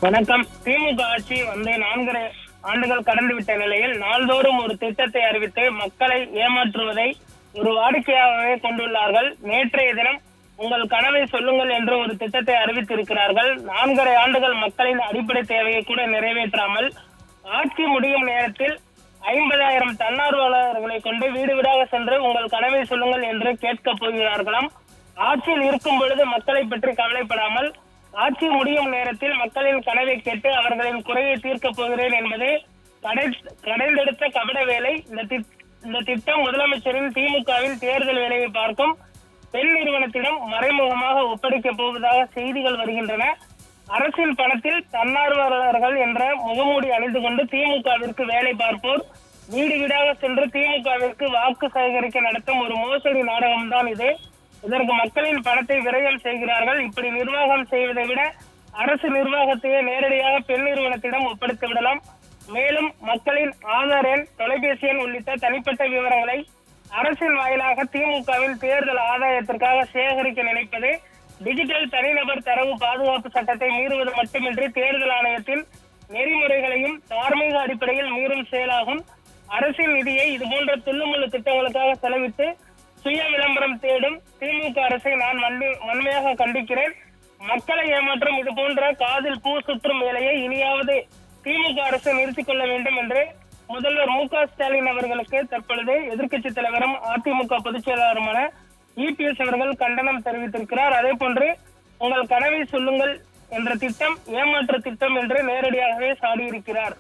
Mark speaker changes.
Speaker 1: வணக்கம். திமுக ஆட்சி வந்து 4 ஆண்டுகள் கடந்துவிட்ட நிலையில் நாள்தோறும் ஒரு திட்டத்தை அறிவித்து மக்களை ஏமாற்றுவதை ஒரு வாடிக்கையாகவே கொண்டுள்ளார்கள். நேற்றைய தினம் உங்கள் கனவை சொல்லுங்கள் என்று ஒரு திட்டத்தை அறிவித்திருக்கிறார்கள். 4.5 ஆண்டுகள் மக்களின் அடிப்படை தேவையை கூட நிறைவேற்றாமல் ஆட்சி முடியும் நேரத்தில் 50,000 தன்னார்வலர்களை கொண்டு வீடு வீடாக சென்று உங்கள் கனவை சொல்லுங்கள் என்று கேட்கப் போகிறார்களாம். ஆட்சியில் இருக்கும் பொழுது மக்களை பற்றி கவலைப்படாமல் ஆட்சி முடியும் நேரத்தில் மக்களின் கனவை கேட்டு அவர்களின் குறையை தீர்க்கப் போகிறேன் என்பது கடைந்தெடுத்த கபட வேலை. இந்த திட்டம் முதலமைச்சரின் திமுகவின் தேர்தல் வேலையை பார்க்கும் பெண் நிறுவனத்திடம் மறைமுகமாக ஒப்படைக்கப் போவதாக செய்திகள் வருகின்றன. அரசின் பணத்தில் தன்னார்வலர்கள் என்ற முகமூடி அணிந்து கொண்டு திமுகவிற்கு வேலை பார்ப்போர் வீடு வீடாக சென்று திமுகவிற்கு வாக்கு சேகரிக்க நடத்தும் ஒரு மோசடி நாடகம்தான் இது. இதற்கு மக்களின் பணத்தை விரயம் செய்கிறார்கள். இப்படி நிர்வாகம் செய்வதை விட அரசு நிர்வாகத்தையே நேரடியாக பெண் நிறுவனத்திடம் ஒப்படைத்து விடலாம். மேலும் மக்களின் ஆதார் எண், தொலைபேசி எண் உள்ளிட்ட தனிப்பட்ட விவரங்களை அரசின் வாயிலாக திமுகவின் தேர்தல் ஆதாயத்திற்காக சேகரிக்க நினைப்பது டிஜிட்டல் தனிநபர் தரவு பாதுகாப்பு சட்டத்தை மீறுவது மட்டுமின்றி தேர்தல் ஆணையத்தின் நெறிமுறைகளையும் தார்மீக அடிப்படையில் மீறும் செயலாகும். அரசின் நிதியை இதுபோன்ற துள்ளுமுள்ளு திட்டங்களுக்காக செலவிட்டு சுய விளம்பரம் தேடும் திமுக அரசை நான் வன்மையாக கண்டிக்கிறேன். மக்களை ஏமாற்றும் இது போன்ற காதில் பூ சுற்றும் வேலையை இனியாவது திமுக அரசு நிறுத்திக் கொள்ள வேண்டும் என்று முதல்வர் மு.க.ஸ்டாலின் அவர்களுக்கு தற்பொழுது எதிர்க்கட்சி தலைவரும் அதிமுக பொதுச் செயலாளருமான இபிஎஸ் அவர்கள் கண்டனம் தெரிவித்திருக்கிறார். அதே போன்று உங்கள் கனவை சொல்லுங்கள் என்ற திட்டம் ஏமாற்று திட்டம் என்று நேரடியாகவே சாடியிருக்கிறார்.